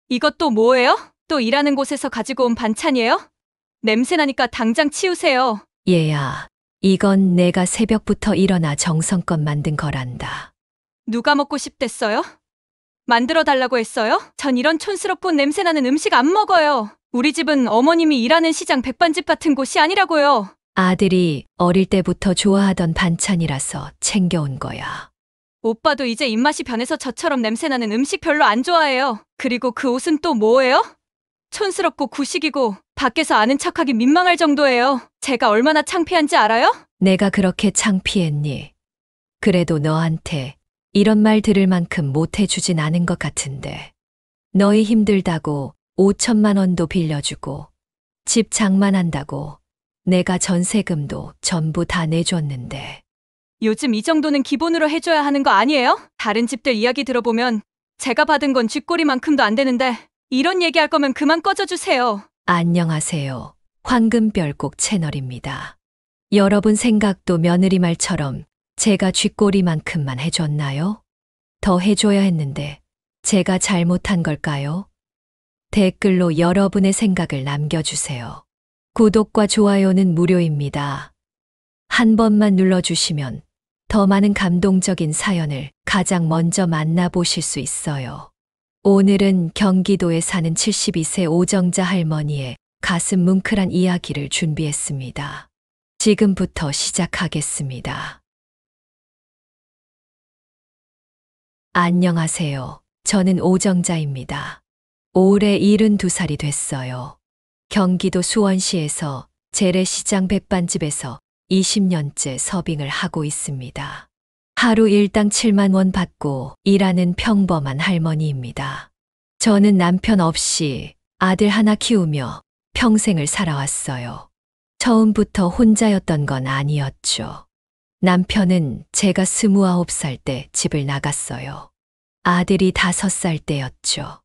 이것도 뭐예요? 또 일하는 곳에서 가지고 온 반찬이에요? 냄새나니까 당장 치우세요. 얘야, 이건 내가 새벽부터 일어나 정성껏 만든 거란다. 누가 먹고 싶댔어요? 만들어 달라고 했어요? 전 이런 촌스럽고 냄새나는 음식 안 먹어요. 우리 집은 어머님이 일하는 시장 백반집 같은 곳이 아니라고요. 아들이 어릴 때부터 좋아하던 반찬이라서 챙겨온 거야. 오빠도 이제 입맛이 변해서 저처럼 냄새나는 음식 별로 안 좋아해요. 그리고 그 옷은 또 뭐예요? 촌스럽고 구식이고 밖에서 아는 척하기 민망할 정도예요. 제가 얼마나 창피한지 알아요? 내가 그렇게 창피했니? 그래도 너한테 이런 말 들을 만큼 못해주진 않은 것 같은데. 너희 힘들다고 5천만 원도 빌려주고 집 장만한다고 내가 전세금도 전부 다 내줬는데. 요즘 이 정도는 기본으로 해줘야 하는 거 아니에요? 다른 집들 이야기 들어보면 제가 받은 건 쥐꼬리만큼도 안 되는데 이런 얘기할 거면 그만 꺼져주세요. 안녕하세요. 황금별곡 채널입니다. 여러분 생각도 며느리 말처럼 제가 쥐꼬리만큼만 해줬나요? 더 해줘야 했는데 제가 잘못한 걸까요? 댓글로 여러분의 생각을 남겨주세요. 구독과 좋아요는 무료입니다. 한 번만 눌러주시면 더 많은 감동적인 사연을 가장 먼저 만나보실 수 있어요. 오늘은 경기도에 사는 72세 오정자 할머니의 가슴 뭉클한 이야기를 준비했습니다. 지금부터 시작하겠습니다. 안녕하세요. 저는 오정자입니다. 올해 72살이 됐어요. 경기도 수원시에서 재래시장 백반집에서 20년째 서빙을 하고 있습니다. 하루 일당 7만 원 받고 일하는 평범한 할머니입니다. 저는 남편 없이 아들 하나 키우며 평생을 살아왔어요. 처음부터 혼자였던 건 아니었죠. 남편은 제가 29살 때 집을 나갔어요. 아들이 5살 때였죠.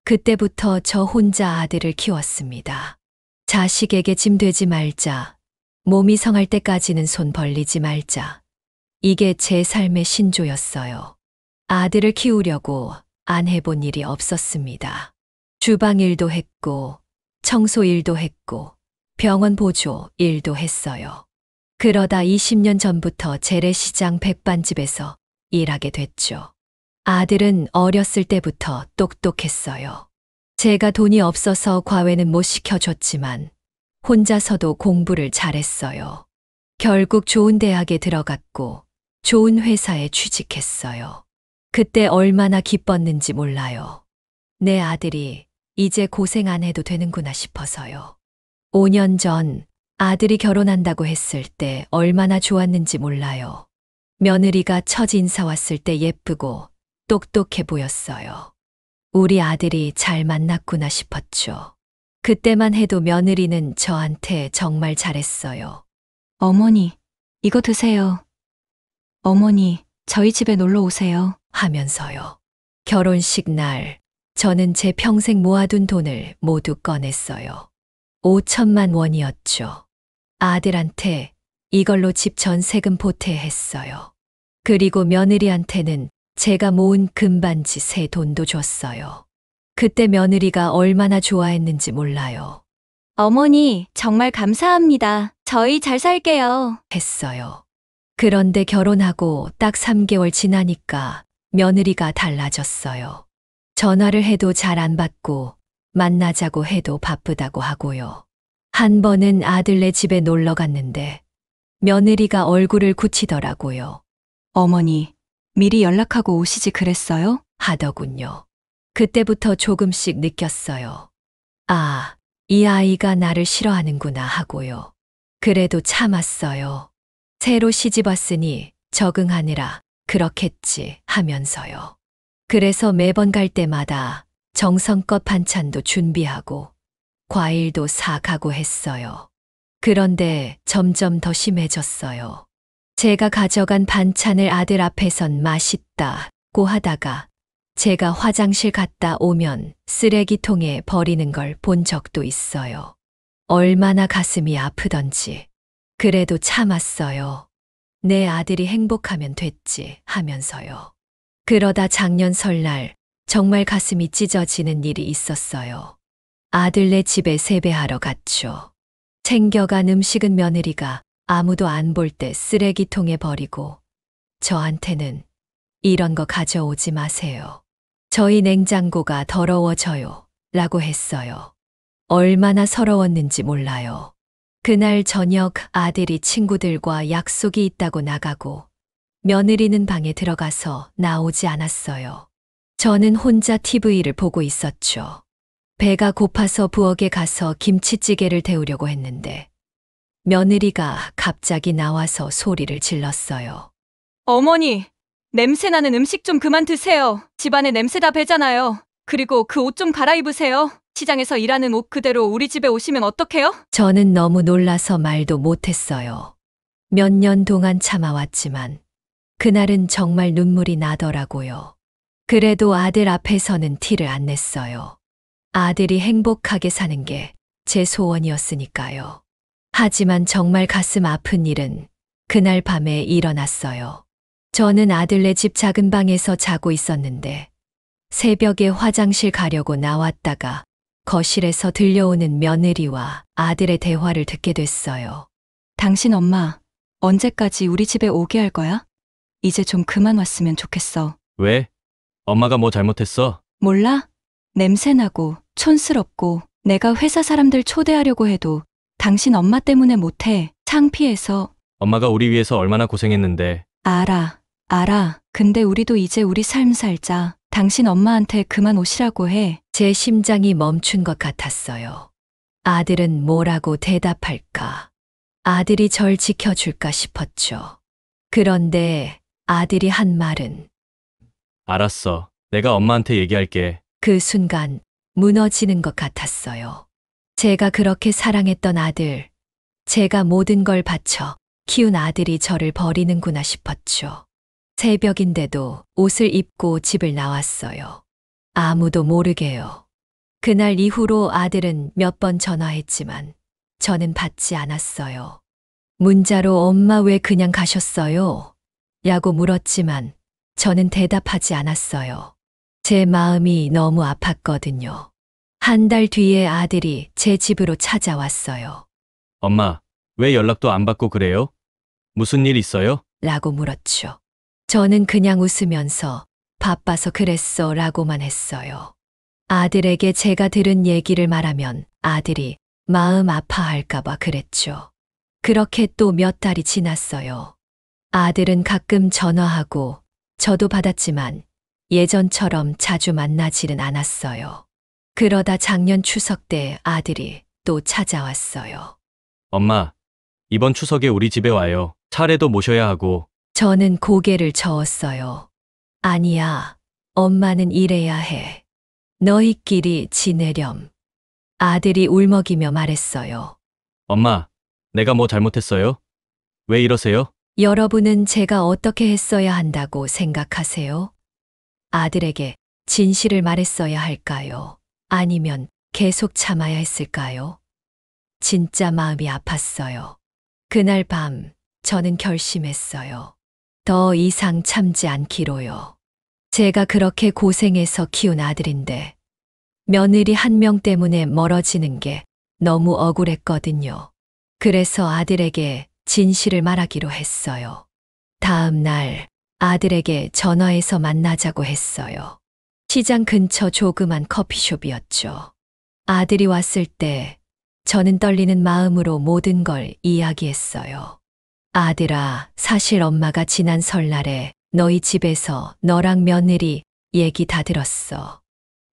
그때부터 저 혼자 아들을 키웠습니다. 자식에게 짐 되지 말자. 몸이 성할 때까지는 손 벌리지 말자. 이게 제 삶의 신조였어요. 아들을 키우려고 안 해본 일이 없었습니다. 주방 일도 했고, 청소 일도 했고, 병원 보조 일도 했어요. 그러다 20년 전부터 재래시장 백반집에서 일하게 됐죠. 아들은 어렸을 때부터 똑똑했어요. 제가 돈이 없어서 과외는 못 시켜줬지만 혼자서도 공부를 잘했어요. 결국 좋은 대학에 들어갔고 좋은 회사에 취직했어요. 그때 얼마나 기뻤는지 몰라요. 내 아들이 이제 고생 안 해도 되는구나 싶어서요. 5년 전 아들이 결혼한다고 했을 때 얼마나 좋았는지 몰라요. 며느리가 첫 인사 왔을 때 예쁘고 똑똑해 보였어요. 우리 아들이 잘 만났구나 싶었죠. 그때만 해도 며느리는 저한테 정말 잘했어요. 어머니, 이거 드세요. 어머니, 저희 집에 놀러 오세요. 하면서요. 결혼식 날 저는 제 평생 모아둔 돈을 모두 꺼냈어요. 5천만 원이었죠. 아들한테 이걸로 집 전세금 보태했어요. 그리고 며느리한테는 제가 모은 금반지 새 돈도 줬어요. 그때 며느리가 얼마나 좋아했는지 몰라요. 어머니, 정말 감사합니다. 저희 잘 살게요. 했어요. 그런데 결혼하고 딱 3개월 지나니까 며느리가 달라졌어요. 전화를 해도 잘 안 받고 만나자고 해도 바쁘다고 하고요. 한 번은 아들네 집에 놀러 갔는데 며느리가 얼굴을 굳히더라고요. 어머니, 미리 연락하고 오시지 그랬어요? 하더군요. 그때부터 조금씩 느꼈어요. 아, 이 아이가 나를 싫어하는구나 하고요. 그래도 참았어요. 새로 시집 왔으니 적응하느라 그렇겠지 하면서요. 그래서 매번 갈 때마다 정성껏 반찬도 준비하고 과일도 사가고 했어요. 그런데 점점 더 심해졌어요. 제가 가져간 반찬을 아들 앞에선 맛있다고 하다가 제가 화장실 갔다 오면 쓰레기통에 버리는 걸 본 적도 있어요. 얼마나 가슴이 아프던지. 그래도 참았어요. 내 아들이 행복하면 됐지 하면서요. 그러다 작년 설날 정말 가슴이 찢어지는 일이 있었어요. 아들네 집에 세배하러 갔죠. 챙겨간 음식은 며느리가 아무도 안 볼 때 쓰레기통에 버리고 저한테는 이런 거 가져오지 마세요. 저희 냉장고가 더러워져요. 라고 했어요. 얼마나 서러웠는지 몰라요. 그날 저녁 아들이 친구들과 약속이 있다고 나가고 며느리는 방에 들어가서 나오지 않았어요. 저는 혼자 TV를 보고 있었죠. 배가 고파서 부엌에 가서 김치찌개를 데우려고 했는데 며느리가 갑자기 나와서 소리를 질렀어요. 어머니, 냄새나는 음식 좀 그만 드세요. 집안에 냄새 다 배잖아요. 그리고 그 옷 좀 갈아입으세요. 시장에서 일하는 옷 그대로 우리 집에 오시면 어떡해요? 저는 너무 놀라서 말도 못했어요. 몇 년 동안 참아왔지만 그날은 정말 눈물이 나더라고요. 그래도 아들 앞에서는 티를 안 냈어요. 아들이 행복하게 사는 게 제 소원이었으니까요. 하지만 정말 가슴 아픈 일은 그날 밤에 일어났어요. 저는 아들네 집 작은 방에서 자고 있었는데 새벽에 화장실 가려고 나왔다가 거실에서 들려오는 며느리와 아들의 대화를 듣게 됐어요. 당신 엄마, 언제까지 우리 집에 오게 할 거야? 이제 좀 그만 왔으면 좋겠어. 왜? 엄마가 뭐 잘못했어? 몰라? 냄새나고 촌스럽고 내가 회사 사람들 초대하려고 해도 당신 엄마 때문에 못해. 창피해서. 엄마가 우리 위해서 얼마나 고생했는데. 알아. 근데 우리도 이제 우리 삶 살자. 당신 엄마한테 그만 오시라고 해. 제 심장이 멈춘 것 같았어요. 아들은 뭐라고 대답할까? 아들이 절 지켜줄까 싶었죠. 그런데 아들이 한 말은 알았어. 내가 엄마한테 얘기할게. 그 순간 무너지는 것 같았어요. 제가 그렇게 사랑했던 아들, 제가 모든 걸 바쳐 키운 아들이 저를 버리는구나 싶었죠. 새벽인데도 옷을 입고 집을 나왔어요. 아무도 모르게요. 그날 이후로 아들은 몇 번 전화했지만 저는 받지 않았어요. 문자로 엄마 왜 그냥 가셨어요? 라고 물었지만 저는 대답하지 않았어요. 제 마음이 너무 아팠거든요. 한 달 뒤에 아들이 제 집으로 찾아왔어요. 엄마, 왜 연락도 안 받고 그래요? 무슨 일 있어요? 라고 물었죠. 저는 그냥 웃으면서 바빠서 그랬어 라고만 했어요. 아들에게 제가 들은 얘기를 말하면 아들이 마음 아파할까봐 그랬죠. 그렇게 또 몇 달이 지났어요. 아들은 가끔 전화하고 저도 받았지만 예전처럼 자주 만나지는 않았어요. 그러다 작년 추석 때 아들이 또 찾아왔어요. 엄마, 이번 추석에 우리 집에 와요. 차례도 모셔야 하고. 저는 고개를 저었어요. 아니야, 엄마는 일해야 해. 너희끼리 지내렴. 아들이 울먹이며 말했어요. 엄마, 내가 뭐 잘못했어요? 왜 이러세요? 여러분은 제가 어떻게 했어야 한다고 생각하세요? 아들에게 진실을 말했어야 할까요? 아니면 계속 참아야 했을까요? 진짜 마음이 아팠어요. 그날 밤 저는 결심했어요. 더 이상 참지 않기로요. 제가 그렇게 고생해서 키운 아들인데 며느리 한 명 때문에 멀어지는 게 너무 억울했거든요. 그래서 아들에게 진실을 말하기로 했어요. 다음 날 아들에게 전화해서 만나자고 했어요. 시장 근처 조그만 커피숍이었죠. 아들이 왔을 때 저는 떨리는 마음으로 모든 걸 이야기했어요. 아들아, 사실 엄마가 지난 설날에 너희 집에서 너랑 며느리 얘기 다 들었어.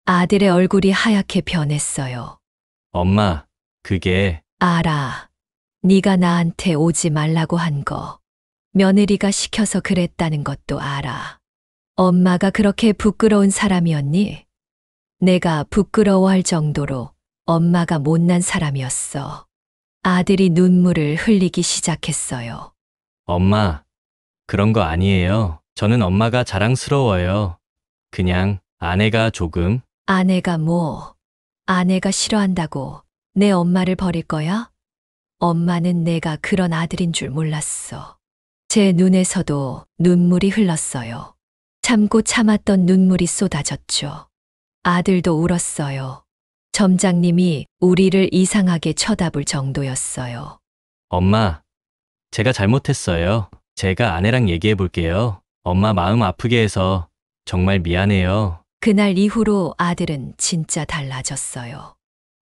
아들의 얼굴이 하얗게 변했어요. 엄마, 그게 알아. 네가 나한테 오지 말라고 한 거. 며느리가 시켜서 그랬다는 것도 알아. 엄마가 그렇게 부끄러운 사람이었니? 내가 부끄러워할 정도로 엄마가 못난 사람이었어. 아들이 눈물을 흘리기 시작했어요. 엄마, 그런 거 아니에요. 저는 엄마가 자랑스러워요. 그냥 아내가 조금. 아내가 뭐? 아내가 싫어한다고 내 엄마를 버릴 거야? 엄마는 내가 그런 아들인 줄 몰랐어. 제 눈에서도 눈물이 흘렀어요. 참고 참았던 눈물이 쏟아졌죠. 아들도 울었어요. 점장님이 우리를 이상하게 쳐다볼 정도였어요. 엄마, 제가 잘못했어요. 제가 아내랑 얘기해 볼게요. 엄마 마음 아프게 해서 정말 미안해요. 그날 이후로 아들은 진짜 달라졌어요.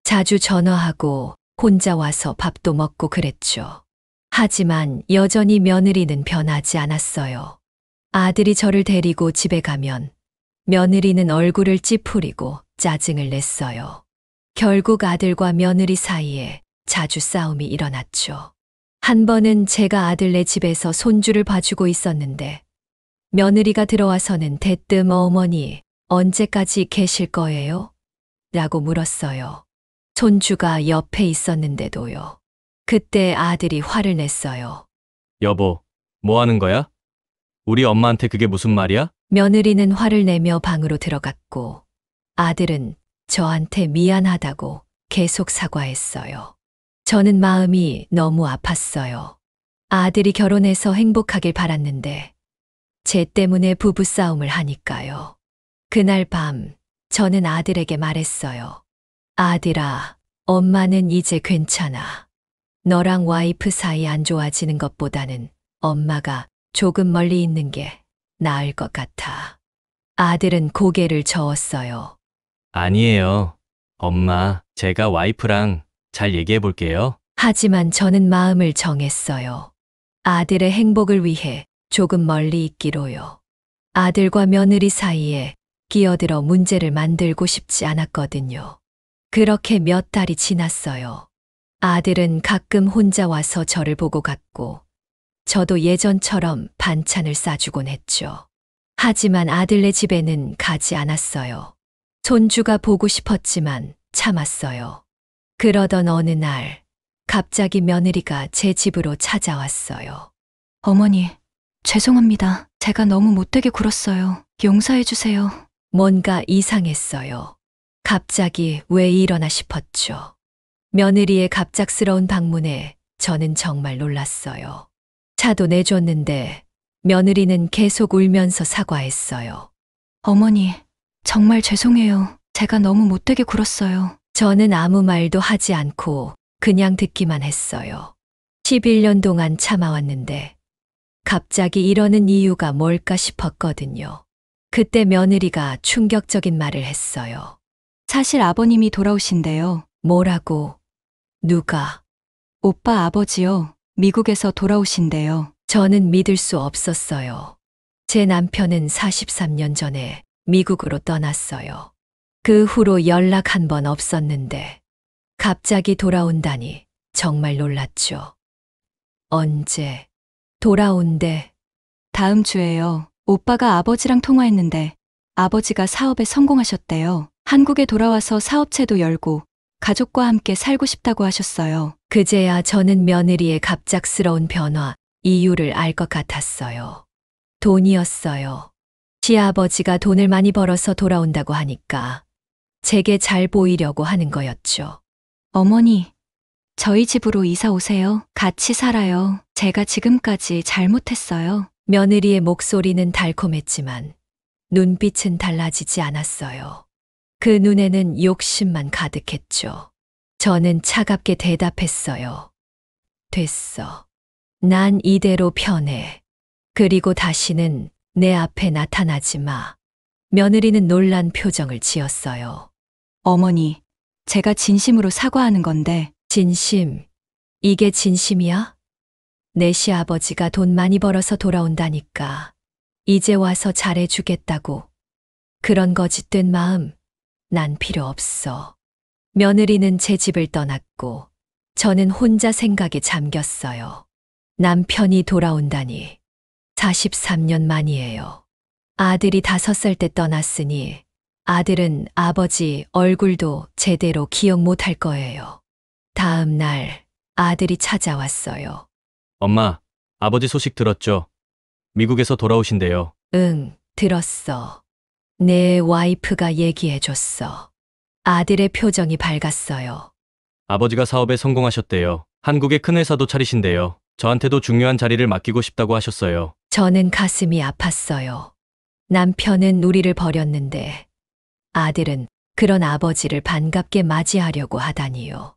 자주 전화하고 혼자 와서 밥도 먹고 그랬죠. 하지만 여전히 며느리는 변하지 않았어요. 아들이 저를 데리고 집에 가면 며느리는 얼굴을 찌푸리고 짜증을 냈어요. 결국 아들과 며느리 사이에 자주 싸움이 일어났죠. 한 번은 제가 아들네 집에서 손주를 봐주고 있었는데 며느리가 들어와서는 대뜸 어머니 언제까지 계실 거예요? 라고 물었어요. 손주가 옆에 있었는데도요. 그때 아들이 화를 냈어요. 여보, 뭐 하는 거야? 우리 엄마한테 그게 무슨 말이야? 며느리는 화를 내며 방으로 들어갔고 아들은 저한테 미안하다고 계속 사과했어요. 저는 마음이 너무 아팠어요. 아들이 결혼해서 행복하길 바랐는데 제 때문에 부부싸움을 하니까요. 그날 밤 저는 아들에게 말했어요. 아들아, 엄마는 이제 괜찮아. 너랑 와이프 사이 안 좋아지는 것보다는 엄마가 조금 멀리 있는 게 나을 것 같아. 아들은 고개를 저었어요. 아니에요. 엄마, 제가 와이프랑 잘 얘기해 볼게요. 하지만 저는 마음을 정했어요. 아들의 행복을 위해 조금 멀리 있기로요. 아들과 며느리 사이에 끼어들어 문제를 만들고 싶지 않았거든요. 그렇게 몇 달이 지났어요. 아들은 가끔 혼자 와서 저를 보고 갔고, 저도 예전처럼 반찬을 싸주곤 했죠. 하지만 아들네 집에는 가지 않았어요. 손주가 보고 싶었지만 참았어요. 그러던 어느 날, 갑자기 며느리가 제 집으로 찾아왔어요. 어머니, 죄송합니다. 제가 너무 못되게 굴었어요. 용서해 주세요. 뭔가 이상했어요. 갑자기 왜 이러나 싶었죠. 며느리의 갑작스러운 방문에 저는 정말 놀랐어요. 차도 내줬는데 며느리는 계속 울면서 사과했어요. 어머니, 정말 죄송해요. 제가 너무 못되게 굴었어요. 저는 아무 말도 하지 않고 그냥 듣기만 했어요. 11년 동안 참아왔는데 갑자기 이러는 이유가 뭘까 싶었거든요. 그때 며느리가 충격적인 말을 했어요. 사실 아버님이 돌아오신대요. 뭐라고? 누가? 오빠 아버지요. 미국에서 돌아오신대요. 저는 믿을 수 없었어요. 제 남편은 43년 전에 미국으로 떠났어요. 그 후로 연락 한 번 없었는데 갑자기 돌아온다니 정말 놀랐죠. 언제 돌아온대? 다음 주에요. 오빠가 아버지랑 통화했는데 아버지가 사업에 성공하셨대요. 한국에 돌아와서 사업체도 열고 가족과 함께 살고 싶다고 하셨어요. 그제야 저는 며느리의 갑작스러운 변화, 이유를 알 것 같았어요. 돈이었어요. 시아버지가 돈을 많이 벌어서 돌아온다고 하니까 제게 잘 보이려고 하는 거였죠. 어머니, 저희 집으로 이사 오세요. 같이 살아요. 제가 지금까지 잘못했어요. 며느리의 목소리는 달콤했지만 눈빛은 달라지지 않았어요. 그 눈에는 욕심만 가득했죠. 저는 차갑게 대답했어요. 됐어. 난 이대로 편해. 그리고 다시는 내 앞에 나타나지 마. 며느리는 놀란 표정을 지었어요. 어머니, 제가 진심으로 사과하는 건데 진심? 이게 진심이야? 내 시아버지가 돈 많이 벌어서 돌아온다니까. 이제 와서 잘해주겠다고. 그런 거짓된 마음, 난 필요 없어. 며느리는 제 집을 떠났고, 저는 혼자 생각에 잠겼어요. 남편이 돌아온다니. 43년 만이에요. 아들이 5살 때 떠났으니, 아들은 아버지 얼굴도 제대로 기억 못할 거예요. 다음 날, 아들이 찾아왔어요. 엄마, 아버지 소식 들었죠? 미국에서 돌아오신대요. 응, 들었어. 내 와이프가 얘기해줬어. 아들의 표정이 밝았어요. 아버지가 사업에 성공하셨대요. 한국에 큰 회사도 차리신대요. 저한테도 중요한 자리를 맡기고 싶다고 하셨어요. 저는 가슴이 아팠어요. 남편은 우리를 버렸는데 아들은 그런 아버지를 반갑게 맞이하려고 하다니요.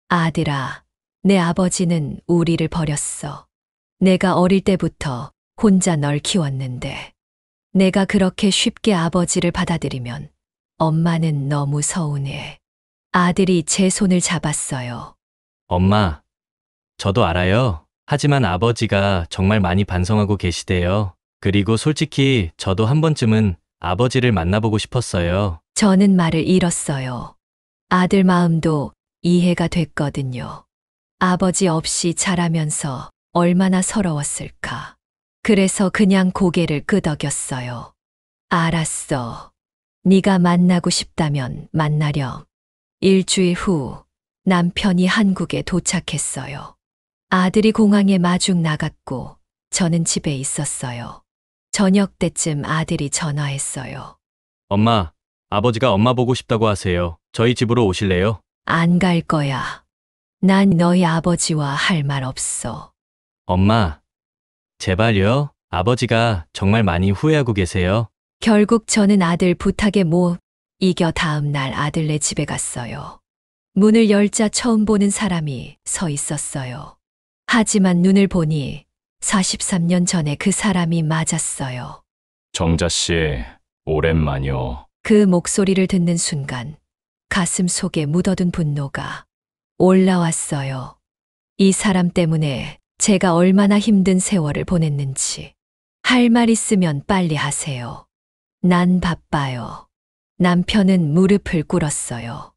아들아, 내 아버지는 우리를 버렸어. 내가 어릴 때부터 혼자 널 키웠는데 내가 그렇게 쉽게 아버지를 받아들이면 엄마는 너무 서운해. 아들이 제 손을 잡았어요. 엄마, 저도 알아요. 하지만 아버지가 정말 많이 반성하고 계시대요. 그리고 솔직히 저도 한 번쯤은 아버지를 만나보고 싶었어요. 저는 말을 잃었어요. 아들 마음도 이해가 됐거든요. 아버지 없이 자라면서 얼마나 서러웠을까. 그래서 그냥 고개를 끄덕였어요. 알았어. 네가 만나고 싶다면 만나렴. 일주일 후 남편이 한국에 도착했어요. 아들이 공항에 마중 나갔고 저는 집에 있었어요. 저녁 때쯤 아들이 전화했어요. 엄마, 아버지가 엄마 보고 싶다고 하세요. 저희 집으로 오실래요? 안 갈 거야. 난 너희 아버지와 할 말 없어. 엄마, 제발요. 아버지가 정말 많이 후회하고 계세요. 결국 저는 아들 부탁에 못 이겨 다음 날 아들네 집에 갔어요. 문을 열자 처음 보는 사람이 서 있었어요. 하지만 눈을 보니 43년 전에 그 사람이 맞았어요. 정자 씨, 오랜만이요. 그 목소리를 듣는 순간 가슴 속에 묻어둔 분노가 올라왔어요. 이 사람 때문에 제가 얼마나 힘든 세월을 보냈는지. 할 말 있으면 빨리 하세요. 난 바빠요. 남편은 무릎을 꿇었어요.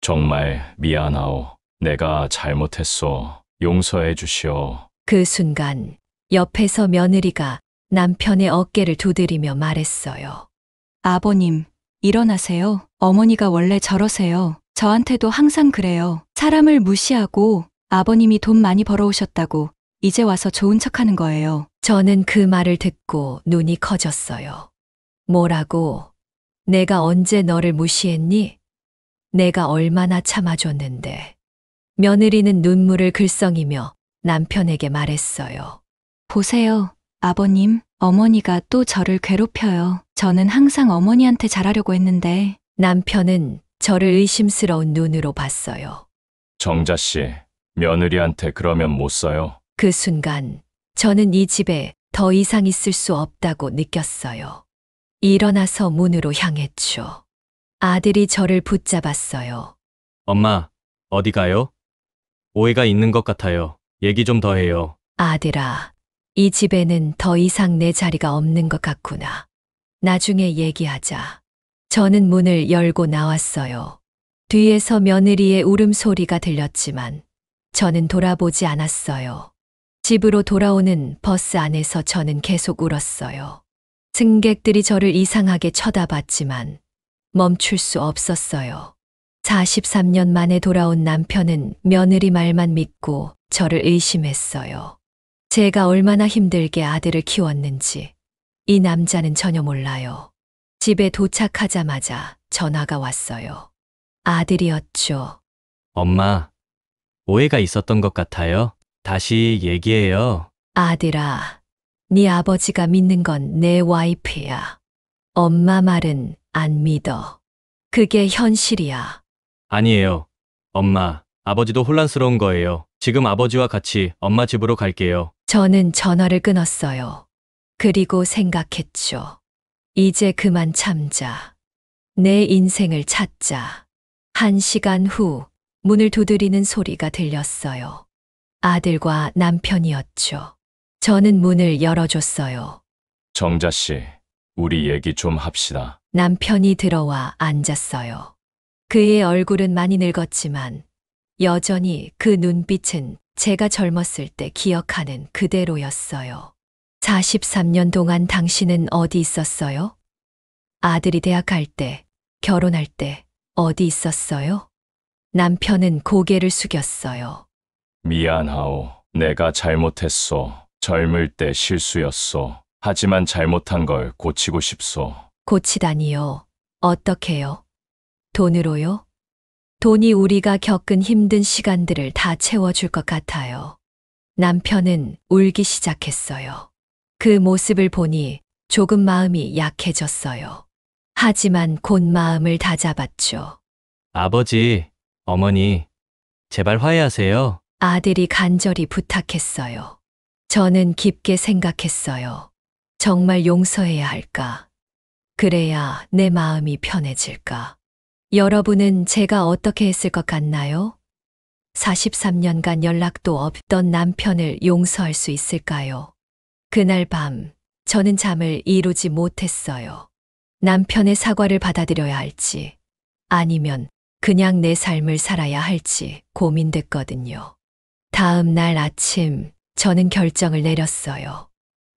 정말 미안하오. 내가 잘못했소. 용서해 주시오. 그 순간 옆에서 며느리가 남편의 어깨를 두드리며 말했어요. 아버님, 일어나세요. 어머니가 원래 저러세요. 저한테도 항상 그래요. 사람을 무시하고 아버님이 돈 많이 벌어오셨다고 이제 와서 좋은 척 하는 거예요. 저는 그 말을 듣고 눈이 커졌어요. 뭐라고? 내가 언제 너를 무시했니? 내가 얼마나 참아줬는데. 며느리는 눈물을 글썽이며 남편에게 말했어요. 보세요, 아버님. 어머니가 또 저를 괴롭혀요. 저는 항상 어머니한테 잘하려고 했는데. 남편은 저를 의심스러운 눈으로 봤어요. 정자 씨, 며느리한테 그러면 못 써요. 그 순간 저는 이 집에 더 이상 있을 수 없다고 느꼈어요. 일어나서 문으로 향했죠. 아들이 저를 붙잡았어요. 엄마, 어디 가요? 오해가 있는 것 같아요. 얘기 좀 더 해요. 아들아, 이 집에는 더 이상 내 자리가 없는 것 같구나. 나중에 얘기하자. 저는 문을 열고 나왔어요. 뒤에서 며느리의 울음소리가 들렸지만 저는 돌아보지 않았어요. 집으로 돌아오는 버스 안에서 저는 계속 울었어요. 승객들이 저를 이상하게 쳐다봤지만 멈출 수 없었어요. 43년 만에 돌아온 남편은 며느리 말만 믿고 저를 의심했어요. 제가 얼마나 힘들게 아들을 키웠는지 이 남자는 전혀 몰라요. 집에 도착하자마자 전화가 왔어요. 아들이었죠. 엄마, 오해가 있었던 것 같아요. 다시 얘기해요. 아들아, 네 아버지가 믿는 건 내 와이프야. 엄마 말은 안 믿어. 그게 현실이야. 아니에요. 엄마, 아버지도 혼란스러운 거예요. 지금 아버지와 같이 엄마 집으로 갈게요. 저는 전화를 끊었어요. 그리고 생각했죠. 이제 그만 참자. 내 인생을 찾자. 1시간 후 문을 두드리는 소리가 들렸어요. 아들과 남편이었죠. 저는 문을 열어줬어요. 정자 씨, 우리 얘기 좀 합시다. 남편이 들어와 앉았어요. 그의 얼굴은 많이 늙었지만 여전히 그 눈빛은 제가 젊었을 때 기억하는 그대로였어요. 43년 동안 당신은 어디 있었어요? 아들이 대학 갈 때, 결혼할 때 어디 있었어요? 남편은 고개를 숙였어요. 미안하오. 내가 잘못했소. 젊을 때 실수였소. 하지만 잘못한 걸 고치고 싶소. 고치다니요. 어떻게요? 돈으로요? 돈이 우리가 겪은 힘든 시간들을 다 채워줄 것 같아요. 남편은 울기 시작했어요. 그 모습을 보니 조금 마음이 약해졌어요. 하지만 곧 마음을 다잡았죠. 아버지, 어머니, 제발 화해하세요. 아들이 간절히 부탁했어요. 저는 깊게 생각했어요. 정말 용서해야 할까? 그래야 내 마음이 편해질까? 여러분은 제가 어떻게 했을 것 같나요? 43년간 연락도 없던 남편을 용서할 수 있을까요? 그날 밤, 저는 잠을 이루지 못했어요. 남편의 사과를 받아들여야 할지, 아니면 그냥 내 삶을 살아야 할지 고민됐거든요. 다음 날 아침, 저는 결정을 내렸어요.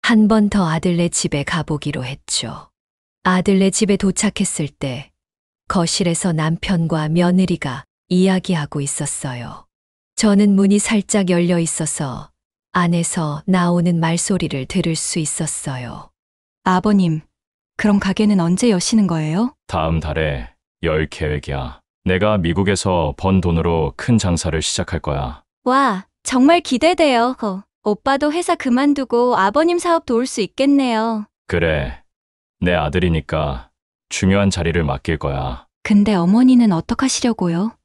한 번 더 아들네 집에 가보기로 했죠. 아들네 집에 도착했을 때, 거실에서 남편과 며느리가 이야기하고 있었어요. 저는 문이 살짝 열려 있어서 안에서 나오는 말소리를 들을 수 있었어요. 아버님, 그럼 가게는 언제 여시는 거예요? 다음 달에 열 계획이야. 내가 미국에서 번 돈으로 큰 장사를 시작할 거야. 와, 정말 기대돼요. 오빠도 회사 그만두고 아버님 사업 도울 수 있겠네요. 그래. 내 아들이니까 중요한 자리를 맡길 거야. 근데 어머니는 어떡하시려고요?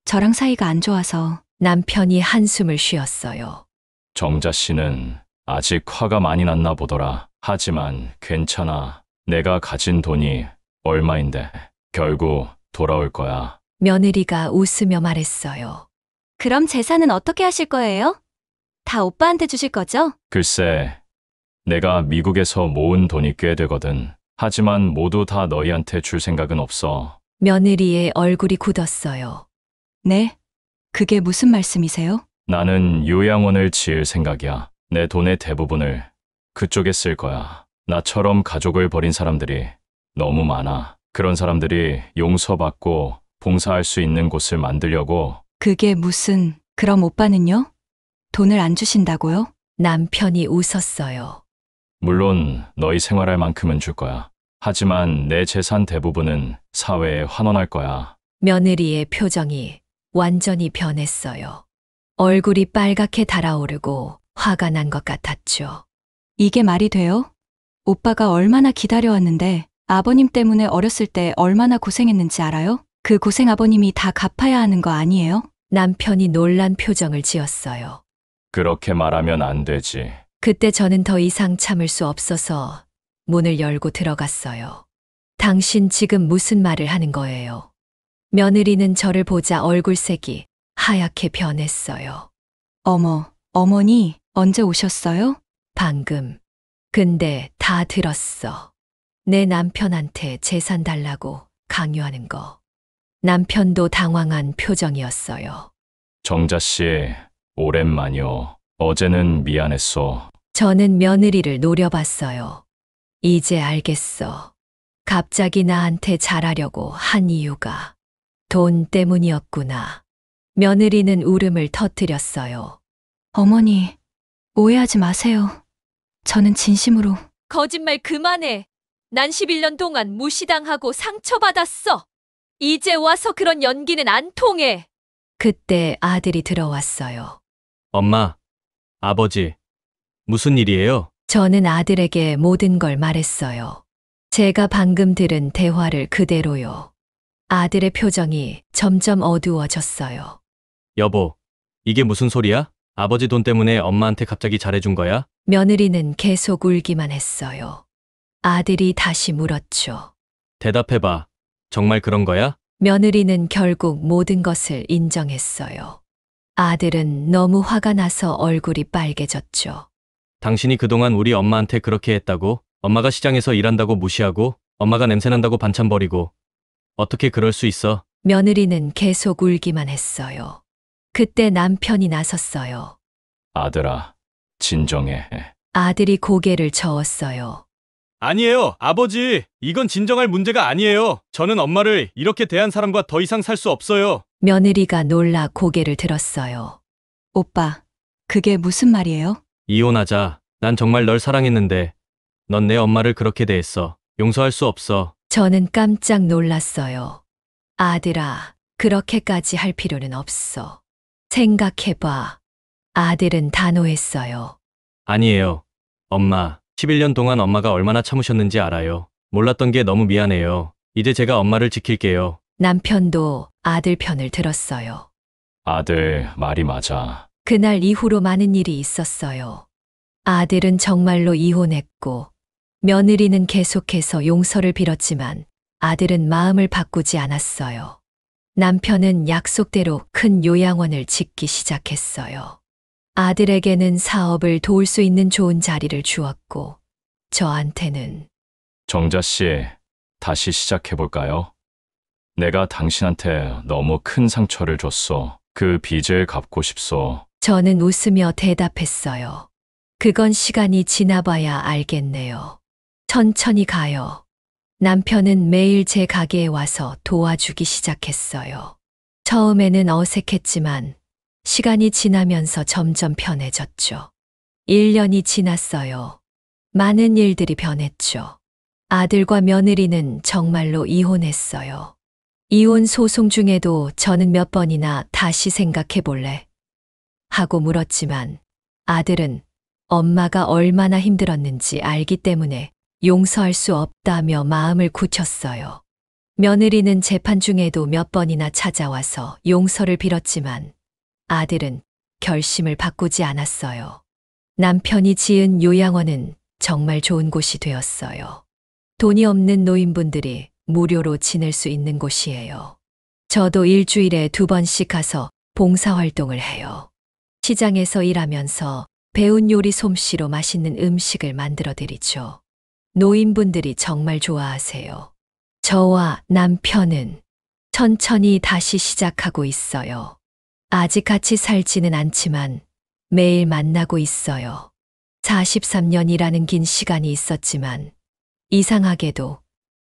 저랑 사이가 안 좋아서. 남편이 한숨을 쉬었어요. 정자 씨는 아직 화가 많이 났나 보더라. 하지만 괜찮아. 내가 가진 돈이 얼마인데 결국 돌아올 거야. 며느리가 웃으며 말했어요. 그럼 재산은 어떻게 하실 거예요? 다 오빠한테 주실 거죠? 글쎄, 내가 미국에서 모은 돈이 꽤 되거든. 하지만 모두 다 너희한테 줄 생각은 없어. 며느리의 얼굴이 굳었어요. 네? 그게 무슨 말씀이세요? 나는 요양원을 지을 생각이야. 내 돈의 대부분을 그쪽에 쓸 거야. 나처럼 가족을 버린 사람들이 너무 많아. 그런 사람들이 용서받고 봉사할 수 있는 곳을 만들려고. 그게 그럼 오빠는요? 돈을 안 주신다고요? 남편이 웃었어요. 물론 너희 생활할 만큼은 줄 거야. 하지만 내 재산 대부분은 사회에 환원할 거야. 며느리의 표정이 완전히 변했어요. 얼굴이 빨갛게 달아오르고 화가 난 것 같았죠. 이게 말이 돼요? 오빠가 얼마나 기다려왔는데 아버님 때문에 어렸을 때 얼마나 고생했는지 알아요? 그 고생 아버님이 다 갚아야 하는 거 아니에요? 남편이 놀란 표정을 지었어요. 그렇게 말하면 안 되지. 그때 저는 더 이상 참을 수 없어서 문을 열고 들어갔어요. 당신 지금 무슨 말을 하는 거예요? 며느리는 저를 보자 얼굴색이 하얗게 변했어요. 어머, 어머니, 언제 오셨어요? 방금. 근데 다 들었어. 내 남편한테 재산 달라고 강요하는 거. 남편도 당황한 표정이었어요. 정자 씨, 오랜만이요. 어제는 미안했어. 저는 며느리를 노려봤어요. 이제 알겠어. 갑자기 나한테 잘하려고 한 이유가 돈 때문이었구나. 며느리는 울음을 터뜨렸어요. 어머니, 오해하지 마세요. 저는 진심으로. 거짓말 그만해. 난 11년 동안 무시당하고 상처받았어. 이제 와서 그런 연기는 안 통해. 그때 아들이 들어왔어요. 엄마, 아버지, 무슨 일이에요? 저는 아들에게 모든 걸 말했어요. 제가 방금 들은 대화를 그대로요. 아들의 표정이 점점 어두워졌어요. 여보, 이게 무슨 소리야? 아버지 돈 때문에 엄마한테 갑자기 잘해준 거야? 며느리는 계속 울기만 했어요. 아들이 다시 물었죠. 대답해봐. 정말 그런 거야? 며느리는 결국 모든 것을 인정했어요. 아들은 너무 화가 나서 얼굴이 빨개졌죠. 당신이 그동안 우리 엄마한테 그렇게 했다고? 엄마가 시장에서 일한다고 무시하고, 엄마가 냄새난다고 반찬 버리고. 어떻게 그럴 수 있어? 며느리는 계속 울기만 했어요. 그때 남편이 나섰어요. 아들아, 진정해. 아들이 고개를 저었어요. 아니에요, 아버지. 이건 진정할 문제가 아니에요. 저는 엄마를 이렇게 대한 사람과 더 이상 살 수 없어요. 며느리가 놀라 고개를 들었어요. 오빠, 그게 무슨 말이에요? 이혼하자. 난 정말 널 사랑했는데, 넌 내 엄마를 그렇게 대했어. 용서할 수 없어. 저는 깜짝 놀랐어요. 아들아, 그렇게까지 할 필요는 없어. 생각해봐. 아들은 단호했어요. 아니에요. 엄마, 11년 동안 엄마가 얼마나 참으셨는지 알아요. 몰랐던 게 너무 미안해요. 이제 제가 엄마를 지킬게요. 남편도 아들 편을 들었어요. 아들 말이 맞아. 그날 이후로 많은 일이 있었어요. 아들은 정말로 이혼했고, 며느리는 계속해서 용서를 빌었지만 아들은 마음을 바꾸지 않았어요. 남편은 약속대로 큰 요양원을 짓기 시작했어요. 아들에게는 사업을 도울 수 있는 좋은 자리를 주었고, 저한테는 정자 씨, 다시 시작해볼까요? 내가 당신한테 너무 큰 상처를 줬어. 그 빚을 갚고 싶소. 저는 웃으며 대답했어요. 그건 시간이 지나봐야 알겠네요. 천천히 가요. 남편은 매일 제 가게에 와서 도와주기 시작했어요. 처음에는 어색했지만 시간이 지나면서 점점 편해졌죠. 1년이 지났어요. 많은 일들이 변했죠. 아들과 며느리는 정말로 이혼했어요. 이혼 소송 중에도 저는 몇 번이나 다시 생각해 볼래? 하고 물었지만 아들은 엄마가 얼마나 힘들었는지 알기 때문에 용서할 수 없다며 마음을 굳혔어요. 며느리는 재판 중에도 몇 번이나 찾아와서 용서를 빌었지만 아들은 결심을 바꾸지 않았어요. 남편이 지은 요양원은 정말 좋은 곳이 되었어요. 돈이 없는 노인분들이 무료로 지낼 수 있는 곳이에요. 저도 일주일에 2번씩 가서 봉사활동을 해요. 시장에서 일하면서 배운 요리 솜씨로 맛있는 음식을 만들어 드리죠. 노인분들이 정말 좋아하세요. 저와 남편은 천천히 다시 시작하고 있어요. 아직 같이 살지는 않지만 매일 만나고 있어요. 43년이라는 긴 시간이 있었지만 이상하게도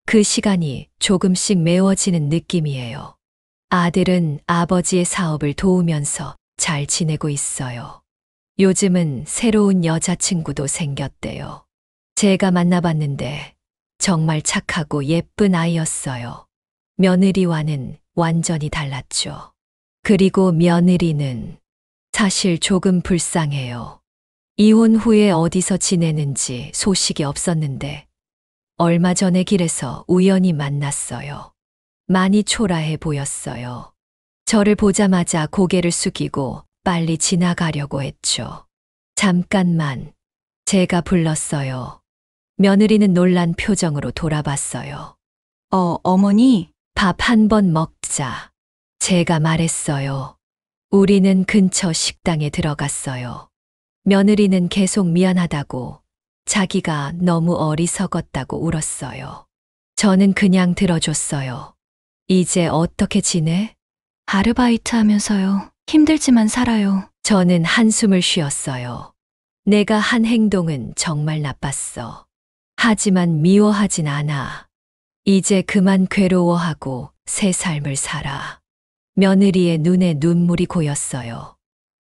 그 시간이 조금씩 메워지는 느낌이에요. 아들은 아버지의 사업을 도우면서 잘 지내고 있어요. 요즘은 새로운 여자친구도 생겼대요. 제가 만나봤는데 정말 착하고 예쁜 아이였어요. 며느리와는 완전히 달랐죠. 그리고 며느리는 사실 조금 불쌍해요. 이혼 후에 어디서 지내는지 소식이 없었는데 얼마 전에 길에서 우연히 만났어요. 많이 초라해 보였어요. 저를 보자마자 고개를 숙이고 빨리 지나가려고 했죠. 잠깐만, 제가 불렀어요. 며느리는 놀란 표정으로 돌아봤어요. 어머니, 밥 한 번 먹자. 제가 말했어요. 우리는 근처 식당에 들어갔어요. 며느리는 계속 미안하다고, 자기가 너무 어리석었다고 울었어요. 저는 그냥 들어줬어요. 이제 어떻게 지내? 아르바이트 하면서요. 힘들지만 살아요. 저는 한숨을 쉬었어요. 내가 한 행동은 정말 나빴어. 하지만 미워하진 않아. 이제 그만 괴로워하고 새 삶을 살아. 며느리의 눈에 눈물이 고였어요.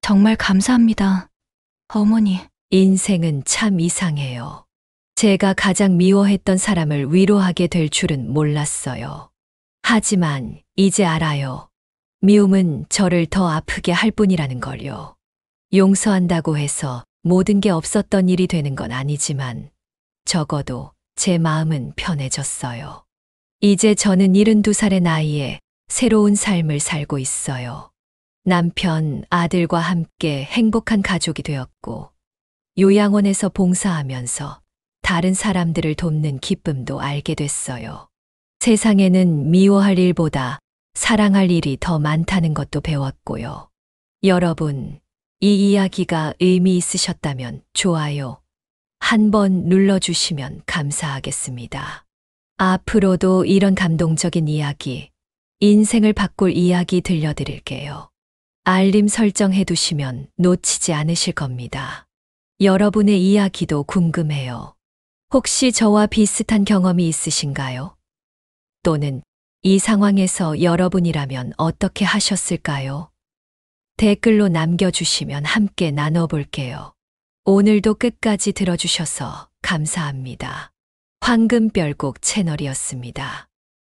정말 감사합니다. 어머니, 인생은 참 이상해요. 제가 가장 미워했던 사람을 위로하게 될 줄은 몰랐어요. 하지만 이제 알아요. 미움은 저를 더 아프게 할 뿐이라는 걸요. 용서한다고 해서 모든 게 없었던 일이 되는 건 아니지만 적어도 제 마음은 편해졌어요. 이제 저는 72살의 나이에 새로운 삶을 살고 있어요. 남편, 아들과 함께 행복한 가족이 되었고 요양원에서 봉사하면서 다른 사람들을 돕는 기쁨도 알게 됐어요. 세상에는 미워할 일보다 사랑할 일이 더 많다는 것도 배웠고요. 여러분, 이 이야기가 의미 있으셨다면 좋아요 한번 눌러주시면 감사하겠습니다. 앞으로도 이런 감동적인 이야기, 인생을 바꿀 이야기 들려드릴게요. 알림 설정해 두시면 놓치지 않으실 겁니다. 여러분의 이야기도 궁금해요. 혹시 저와 비슷한 경험이 있으신가요? 또는 이 상황에서 여러분이라면 어떻게 하셨을까요? 댓글로 남겨주시면 함께 나눠볼게요. 오늘도 끝까지 들어주셔서 감사합니다. 황금별곡 채널이었습니다.